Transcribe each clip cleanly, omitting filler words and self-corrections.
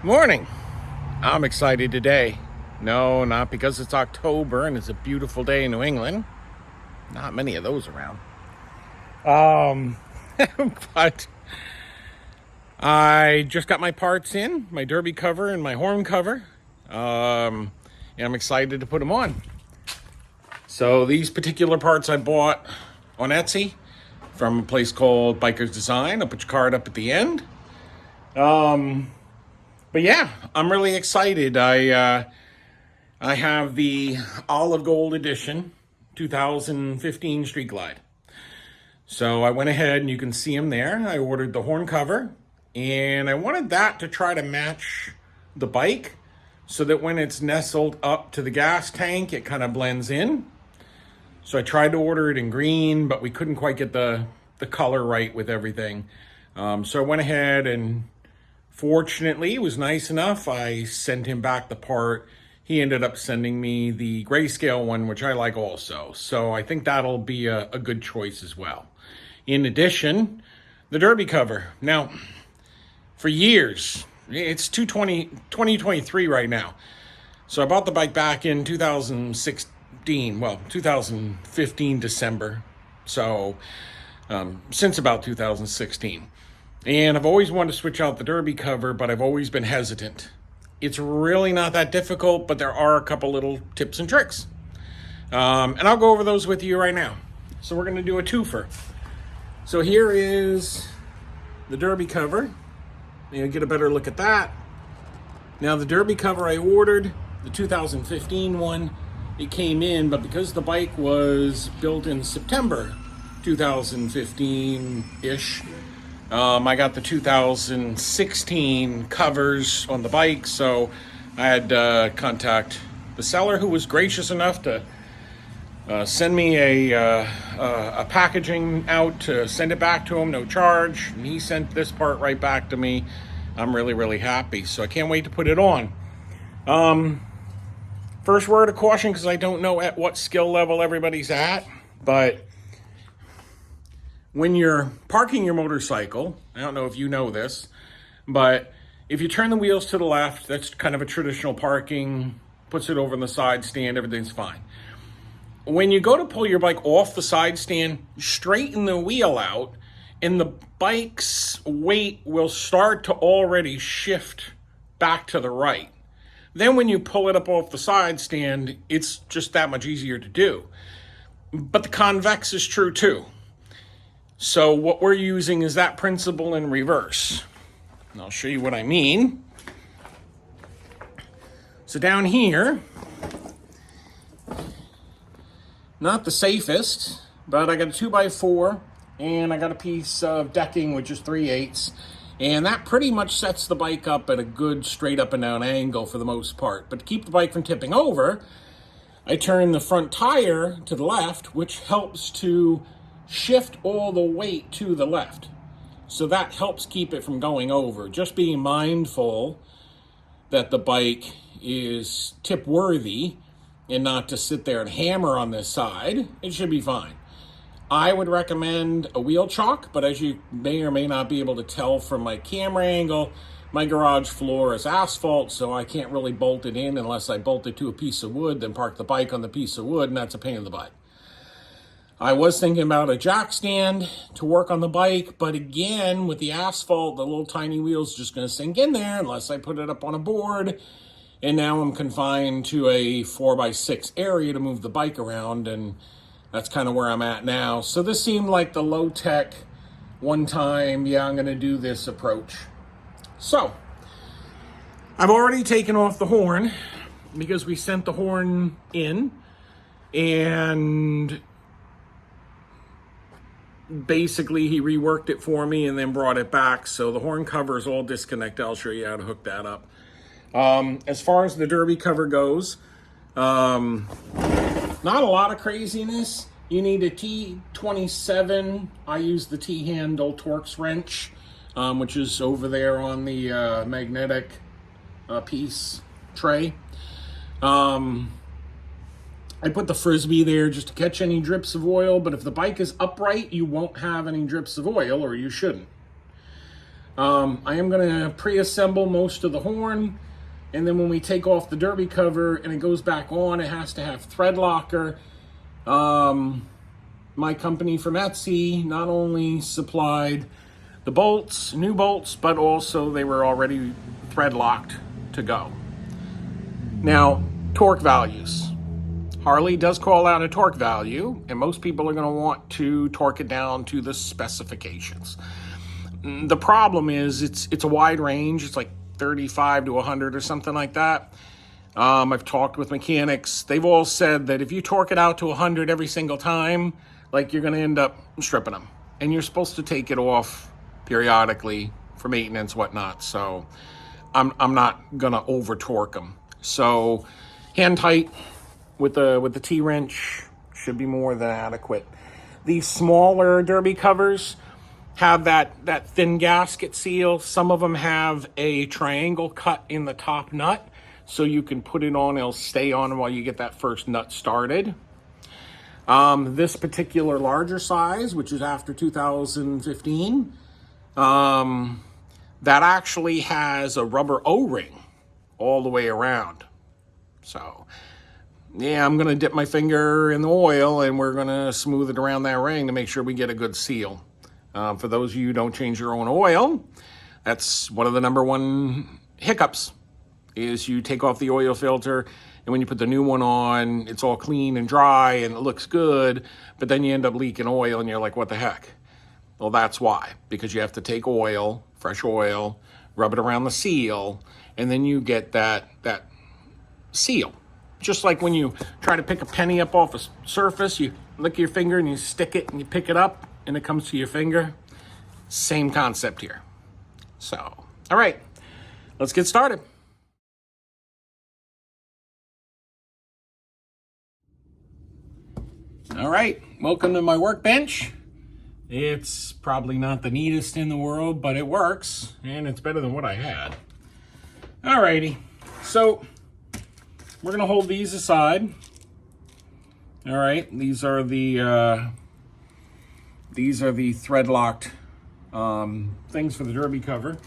Morning. I'm excited today. No, not because it's October and it's a beautiful day in New England. Not many of those around. But I just got my parts in, my derby cover and my horn cover. And I'm excited to put them on. So these particular parts I bought on Etsy from a place called Biker's Design. I'll put your card up at the end. But yeah, I'm really excited. I have the Olive Gold Edition 2015 Street Glide. So I went ahead and you can see them there. I ordered the horn cover and I wanted that to try to match the bike so that when it's nestled up to the gas tank, it kind of blends in. So I tried to order it in green, but we couldn't quite get the color right with everything. So I went ahead and fortunately, he was nice enough. I sent him back the part. He ended up sending me the grayscale one, which I like also. So I think that'll be a good choice as well. In addition, the derby cover. Now, for years, it's 2023 right now. So I bought the bike back in 2015 December. So since about 2016. And I've always wanted to switch out the derby cover, but I've always been hesitant. It's really not that difficult, but there are a couple little tips and tricks. And I'll go over those with you right now. So we're going to do a twofer. So here is the derby cover. You'll get a better look at that. Now the derby cover I ordered, the 2015 one, it came in, but because the bike was built in September 2015-ish, I got the 2016 covers on the bike, so I had to contact the seller, who was gracious enough to send me a packaging out to send it back to him, no charge. And he sent this part right back to me. I'm really, really happy, so I can't wait to put it on. First word of caution, because I don't know at what skill level everybody's at, but when you're parking your motorcycle, I don't know if you know this, but if you turn the wheels to the left, that's kind of a traditional parking, puts it over on the side stand, everything's fine. When you go to pull your bike off the side stand, straighten the wheel out, and the bike's weight will start to already shift back to the right. Then when you pull it up off the side stand, it's just that much easier to do. But the convex is true too. So what we're using is that principle in reverse. And I'll show you what I mean. So down here, not the safest, but I got a 2x4 and I got a piece of decking, which is 3/8. And that pretty much sets the bike up at a good straight up and down angle for the most part. But to keep the bike from tipping over, I turn the front tire to the left, which helps to shift all the weight to the left. So that helps keep it from going over. Just being mindful that the bike is tip worthy and not to sit there and hammer on this side. It should be fine. I would recommend a wheel chock, but as you may or may not be able to tell from my camera angle, my garage floor is asphalt, so I can't really bolt it in unless I bolt it to a piece of wood, then park the bike on the piece of wood, and that's a pain in the butt. I was thinking about a jack stand to work on the bike, but again, with the asphalt, the little tiny wheel's just going to sink in there unless I put it up on a board. And now I'm confined to a 4x6 area to move the bike around, and that's kind of where I'm at now. So this seemed like the low-tech, one-time, yeah, I'm going to do this approach. So, I've already taken off the horn because we sent the horn in, and basically he reworked it for me and then brought it back. So the horn cover is all disconnected. I'll show you how to hook that up. As far as the derby cover goes, not a lot of craziness. You need a T27. I use the T-handle Torx wrench, which is over there on the magnetic piece tray. I put the Frisbee there just to catch any drips of oil, but if the bike is upright, you won't have any drips of oil, or you shouldn't. I am going to pre-assemble most of the horn, and then when we take off the derby cover and it goes back on, it has to have thread locker. My company from Etsy not only supplied the bolts, new bolts, but also they were already thread locked to go. Now, torque values. Harley does call out a torque value, and most people are going to want to torque it down to the specifications. The problem is it's a wide range. It's like 35 to 100 or something like that. I've talked with mechanics. They've all said that if you torque it out to 100 every single time, like, you're going to end up stripping them. And you're supposed to take it off periodically for maintenance, whatnot. So I'm not going to over torque them. So hand tight with the T-wrench should be more than adequate. These smaller derby covers have that thin gasket seal. Some of them have a triangle cut in the top nut, so you can put it on, it'll stay on while you get that first nut started. This particular larger size, which is after 2015, that actually has a rubber O-ring all the way around. So, yeah, I'm going to dip my finger in the oil and we're going to smooth it around that ring to make sure we get a good seal. For those of you who don't change your own oil, that's one of the number one hiccups, is you take off the oil filter, and when you put the new one on, it's all clean and dry and it looks good, but then you end up leaking oil and you're like, what the heck? Well, that's why, because you have to take oil, fresh oil, rub it around the seal, and then you get that seal. Just like when you try to pick a penny up off a surface, you lick your finger and you stick it and you pick it up and it comes to your finger. Same concept here. So, all right, let's get started. All right, welcome to my workbench. It's probably not the neatest in the world, but it works, and it's better than what I had. All righty, so we're gonna hold these aside. All right, these are the thread locked things for the derby cover.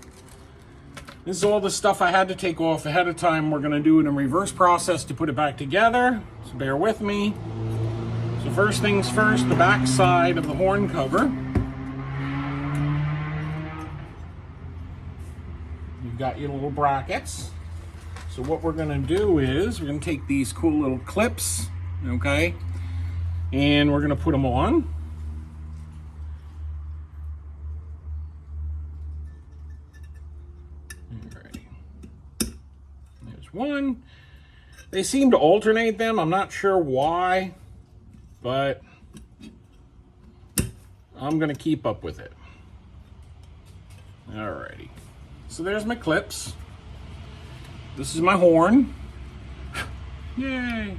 This is all the stuff I had to take off ahead of time. We're gonna do it in reverse process to put it back together, so bear with me. So first things first, the back side of the horn cover. You've got your little brackets. So what we're gonna do is we're gonna take these cool little clips, okay, and we're gonna put them on. Alrighty. There's one. They seem to alternate them. I'm not sure why, but I'm gonna keep up with it. Alrighty. So there's my clips. This is my horn. Yay!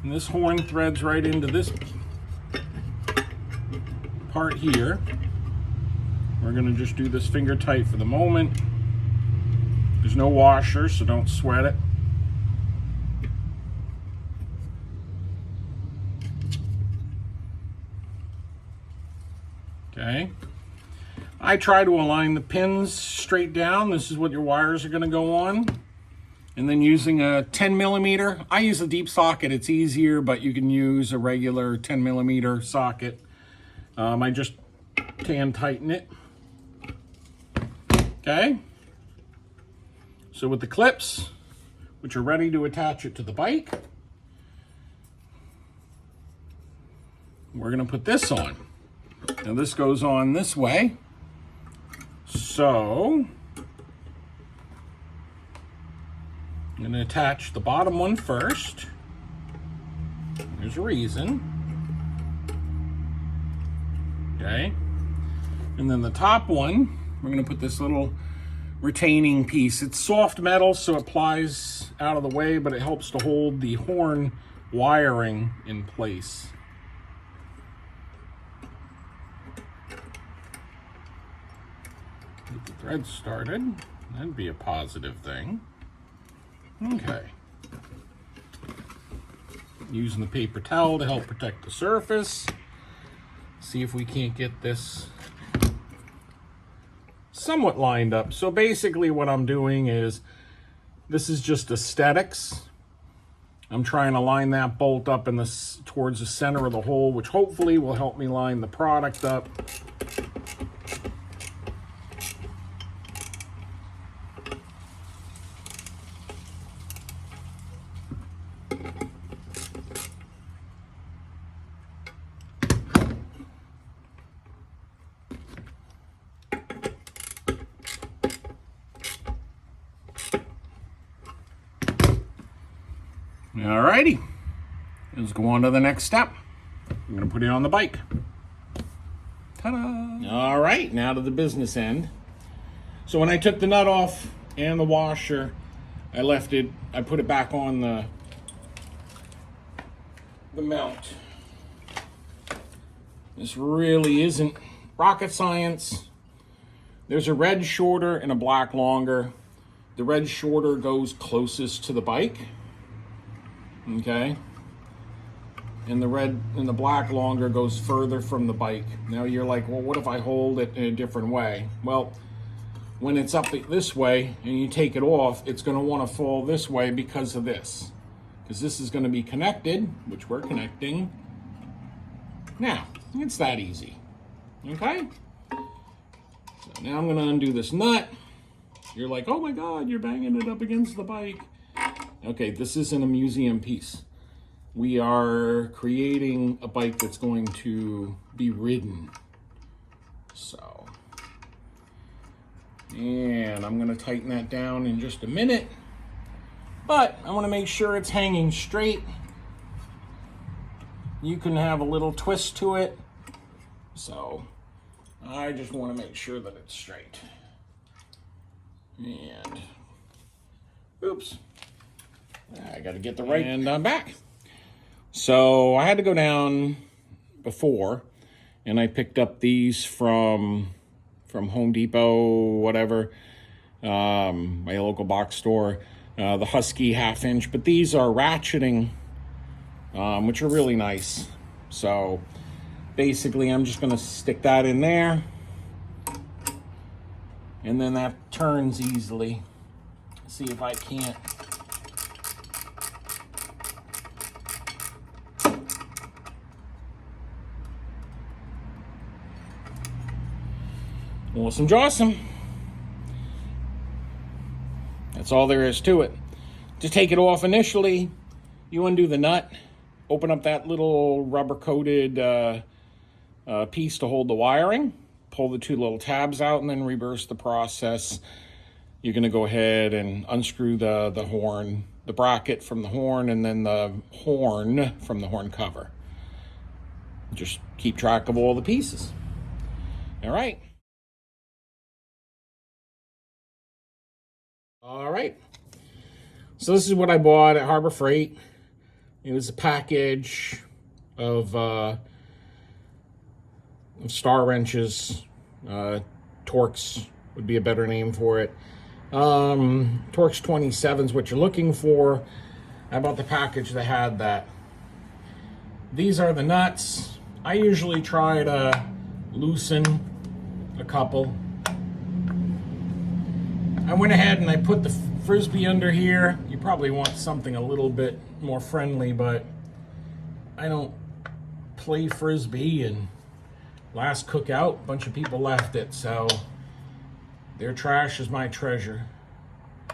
And this horn threads right into this part here. We're gonna just do this finger tight for the moment. There's no washer, so don't sweat it. Okay. I try to align the pins straight down. This is what your wires are going to go on. And then using a 10 millimeter, I use a deep socket. It's easier, but you can use a regular 10 millimeter socket. I just can tighten it. Okay. So with the clips, which are ready to attach it to the bike, we're going to put this on. Now this goes on this way. So I'm going to attach the bottom one first. There's a reason. Okay. And then the top one, we're going to put this little retaining piece. It's soft metal, so it plies out of the way, but it helps to hold the horn wiring in place. Get the thread started. That'd be a positive thing. Okay. Using the paper towel to help protect the surface. See if we can't get this somewhat lined up. So basically what I'm doing is, this is just aesthetics. I'm trying to line that bolt up in towards the center of the hole, which hopefully will help me line the product up. Alrighty, let's go on to the next step. I'm gonna put it on the bike. Ta-da! All right, now to the business end. So when I took the nut off and the washer, I put it back on the mount. This really isn't rocket science. There's a red shorter and a black longer. The red shorter goes closest to the bike. Okay, and the black longer goes further from the bike. Now you're like, well, what if I hold it in a different way? Well, when it's up this way and you take it off, it's going to want to fall this way because of this. Because this is going to be connected, which we're connecting. Now, it's that easy. Okay? So now I'm going to undo this nut. You're like, oh my God, you're banging it up against the bike. Okay, this isn't a museum piece. We are creating a bike that's going to be ridden. So, and I'm going to tighten that down in just a minute. But I want to make sure it's hanging straight. You can have a little twist to it. So, I just want to make sure that it's straight. And, oops. I got to get the right, and I'm back. So I had to go down before, and I picked up these from Home Depot, whatever, my local box store, the Husky 1/2 inch. But these are ratcheting, which are really nice. So basically, I'm just going to stick that in there, and then that turns easily. See if I can't. Awesome jawsome. That's all there is to it. To take it off initially, you undo the nut, open up that little rubber-coated piece to hold the wiring, pull the two little tabs out, and then reverse the process. You're going to go ahead and unscrew the horn, the bracket from the horn, and then the horn from the horn cover. Just keep track of all the pieces. All right. All right, so this is what I bought at Harbor Freight. It was a package of star wrenches. Torx would be a better name for it. Torx 27 is what you're looking for. I bought the package that had that. These are the nuts. I usually try to loosen a couple. I went ahead and I put the Frisbee under here. You probably want something a little bit more friendly, but I don't play Frisbee, and last cookout, a bunch of people left it, so their trash is my treasure.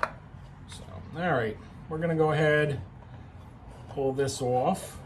So, all right, we're gonna go ahead, pull this off.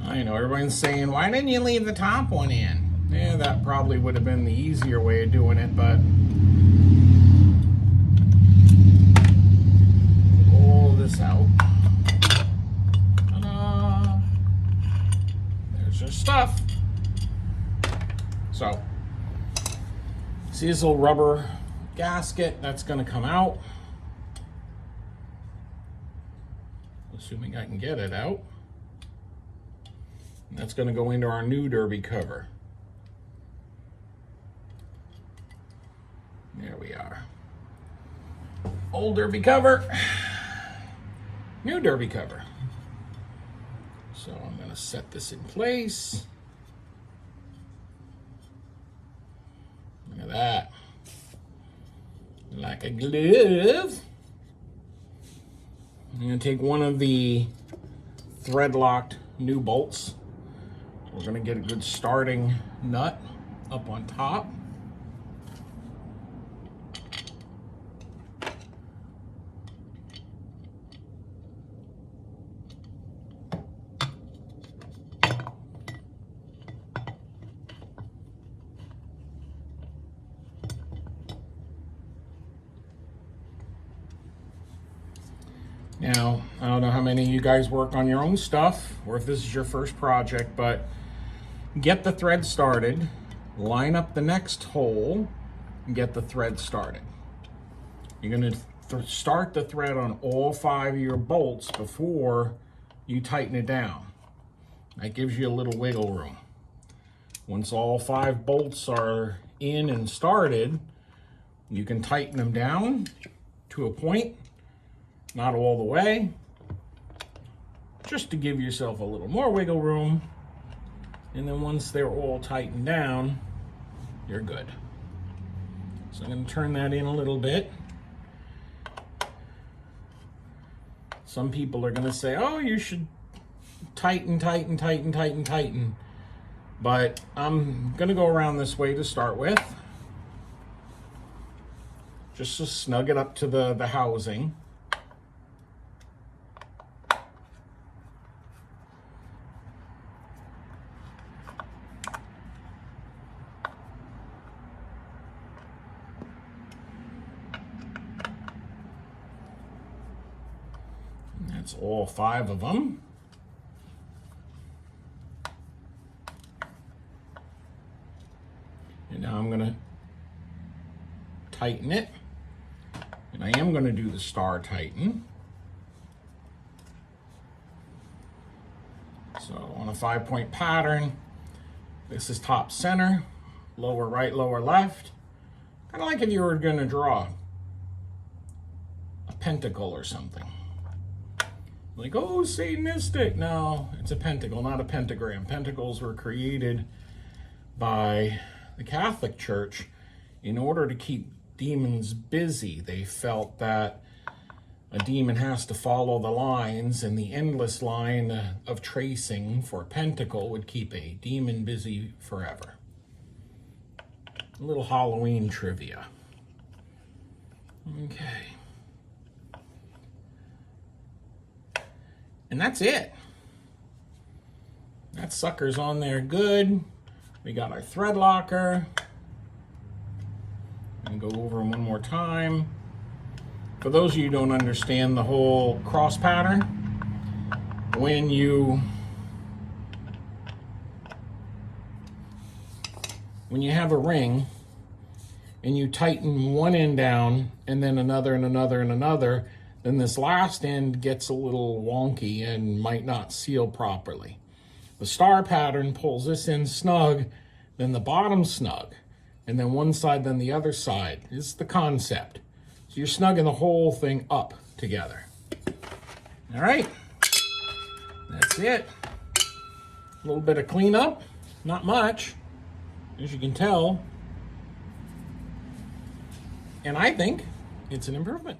I know everyone's saying, why didn't you leave the top one in? Yeah, that probably would have been the easier way of doing it, but pull this out. Ta-da! There's your stuff. So, see this little rubber gasket that's going to come out. Assuming I can get it out. And that's going to go into our new derby cover. There we are. Old derby cover, new derby cover. So I'm going to set this in place. Look at that. Like a glove. I'm going to take one of the thread-locked new bolts. We're going to get a good starting nut up on top. Now, I don't know how many of you guys work on your own stuff or if this is your first project, but get the thread started, line up the next hole, and get the thread started. You're going to start the thread on all 5 of your bolts before you tighten it down. That gives you a little wiggle room. Once all 5 bolts are in and started, you can tighten them down to a point. Not all the way, just to give yourself a little more wiggle room. And then once they're all tightened down, you're good. So I'm going to turn that in a little bit. Some people are going to say, oh, you should tighten. But I'm going to go around this way to start with. Just to snug it up to the housing. That's all 5 of them. And now I'm going to tighten it. And I am going to do the star tighten. So on a 5-point pattern, this is top center, lower right, lower left. Kind of like if you were going to draw a pentacle or something. Like, oh, Satanistic. No, it's a pentacle, not a pentagram. Pentacles were created by the Catholic Church in order to keep demons busy. They felt that a demon has to follow the lines, and the endless line of tracing for a pentacle would keep a demon busy forever. A little Halloween trivia. Okay. And that's it. That sucker's on there good. We got our thread locker. And go over them one more time. For those of you who don't understand the whole cross pattern, when you have a ring and you tighten one end down and then another and another and another, then this last end gets a little wonky and might not seal properly. The star pattern pulls this in snug, then the bottom snug, and then one side, then the other side. This is the concept. So you're snugging the whole thing up together. All right, that's it. A little bit of cleanup, not much, as you can tell. And I think it's an improvement.